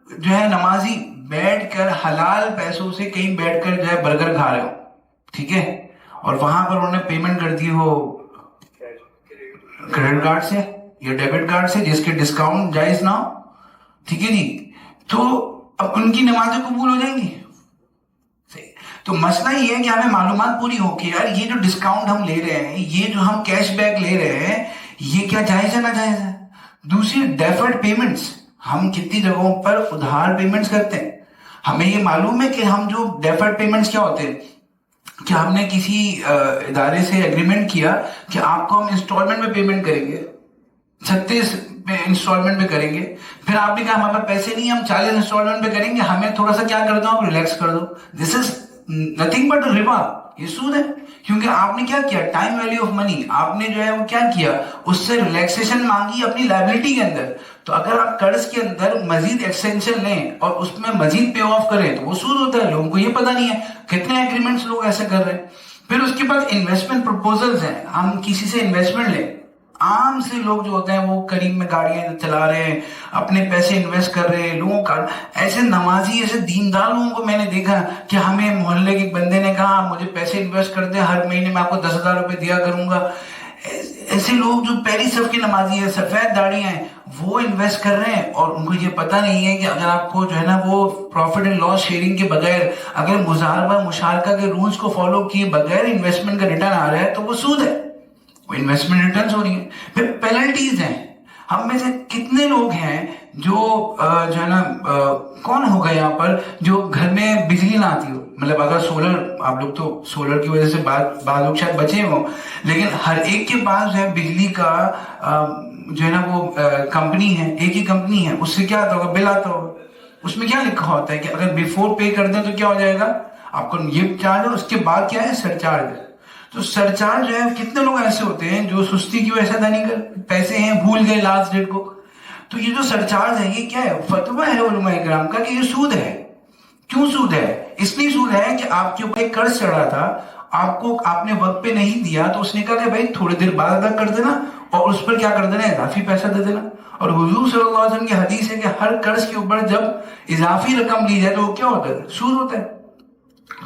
जो है नमाजी बैठ कर हलाल पैसों से कहीं बैठ कर जो है बर्गर खा रहे हो, ठीक है, और वहां पर उन्होंने पेमेंट कर दी हो क्रेडिट कार्ड से या डेबिट कार्ड से, जिसके डिस्काउंट जायज ना हो, ठीक है जी, तो अब उनकी नमाजें कबूल हो जाएंगी। तो मसला ये है कि हमें मालूमात पूरी हो कि यार ये जो डिस्काउंट हम ले रहे हैं, ये जो हम कैशबैक ले रहे हैं, ये क्या जायज है ना जायज है। दूसरी डेफर्ड पेमेंट्स, हम कितनी जगहों पर उधार पेमेंट्स करते हैं, हमें ये मालूम है कि हम जो डेफर्ड पेमेंट्स क्या होते हैं कि हमने किसी इदारे से एग्रीमेंट किया कि आपको हम इंस्टॉलमेंट में पेमेंट करेंगे, 36 इंस्टॉलमेंट में करेंगे, फिर आपने कहा हमारे पास पैसे नहीं, हम 40 इंस्टॉलमेंट में करेंगे, हमें थोड़ा सा क्या कर दो, आप रिलैक्स कर दो। This is nothing but Riba, ये सूद है। क्योंकि आपने क्या किया, टाइम वैल्यू ऑफ मनी, आपने जो है वो क्या किया, उससे रिलैक्सेशन मांगी अपनी लायबिलिटी के अंदर। तो अगर आप कर्ज के अंदर मजीद एक्सटेंशन लें और उसमें मजीद पे ऑफ करें तो वो सूद होता है। लोगों को ये पता नहीं है, कितने एग्रीमेंट्स लोग ऐसे कर रहे हैं। फिर उसके बाद इन्वेस्टमेंट प्रपोजल्स हैं, हम किसी से इन्वेस्टमेंट लें, आम से लोग जो होते हैं वो करीब में गाड़ियां चला रहे हैं, अपने पैसे इन्वेस्ट कर रहे हैं, लोगों का ऐसे नमाजी ऐसे दीनदार लोगों को मैंने देखा कि हमें मोहल्ले के बंदे ने कहा मुझे पैसे इन्वेस्ट कर दे, हर महीने मैं आपको 10,000 रुपए दिया करूंगा। ऐसे लोग जो पहली सफ की नमाजी है, सफेद दाढ़ियां हैं, वो इन्वेस्ट कर रहे हैं और उनको ये पता नहीं है कि अगर आपको जो है ना वो प्रॉफिट एंड लॉस शेयरिंग के बगैर, अगर मुजारबा मुशारका के रूल्स को फॉलो किए बगैर इन्वेस्टमेंट का रिटर्न आ रहा है तो वो सूद है, वो इन्वेस्टमेंट रिटर्न्स हो रही है। फिर पेनल्टीज हैं, हम में से कितने लोग हैं जो जो है ना कौन होगा यहाँ पर जो घर में बिजली ना आती हो, मतलब अगर सोलर, आप लोग तो सोलर की वजह से बाद लोग शायद बचे हो, लेकिन हर एक के पास जो है बिजली का जो है ना वो कंपनी है, एक ही कंपनी है, उससे क्या आता होगा, बिल आता होगा, उसमें क्या लिखा होता है कि अगर बिफोर पे कर दें तो क्या हो जाएगा आपको ये चार्ज, और उसके बाद क्या है सरचार्ज। तो सरचार्ज जो है, कितने लोग ऐसे होते हैं जो सुस्ती की वजह से अदा नहीं कर, पैसे हैं भूल गए लास्ट डेट को, तो ये जो सरचार्ज है ये क्या है, फतवा है उलमा इकराम का कि ये सूद है। क्यों सूद है? इसलिए सूद है कि आपके ऊपर एक कर्ज चढ़ा था, आपको आपने वक्त पे नहीं दिया, तो उसने कहा कि भाई थोड़ी देर बाद अदा कर देना और उस पर क्या कर देना, इजाफी पैसा दे देना। और हुजूर सल्लल्लाहु अलैहि वसल्लम की हदीस है कि हर कर्ज के ऊपर जब इजाफी रकम ली जाए तो वो क्या होता है, सूद होता है।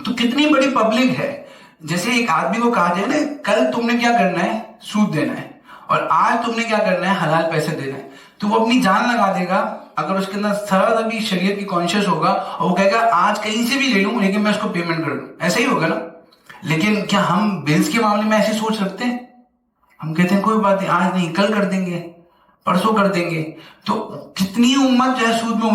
तो कितनी बड़ी पब्लिक है, जैसे एक आदमी को कहा जाए ना कल तुमने क्या करना है, सूद देना है, और आज तुमने क्या करना है, हलाल पैसे देना है, तो वो अपनी जान लगा देगा अगर उसके अंदर थोड़ा भी शरीयत की कॉन्शियस होगा, और वो कहेगा आज कहीं से भी ले लूं लेकिन मैं उसको पेमेंट कर दूं, ऐसा ही होगा ना। लेकिन क्या हम बिल्स के मामले में ऐसे सोच सकते हैं? हम कहते हैं कोई बात नहीं, आज नहीं कल कर देंगे, परसों कर देंगे। तो कितनी उम्मत जो है सूद में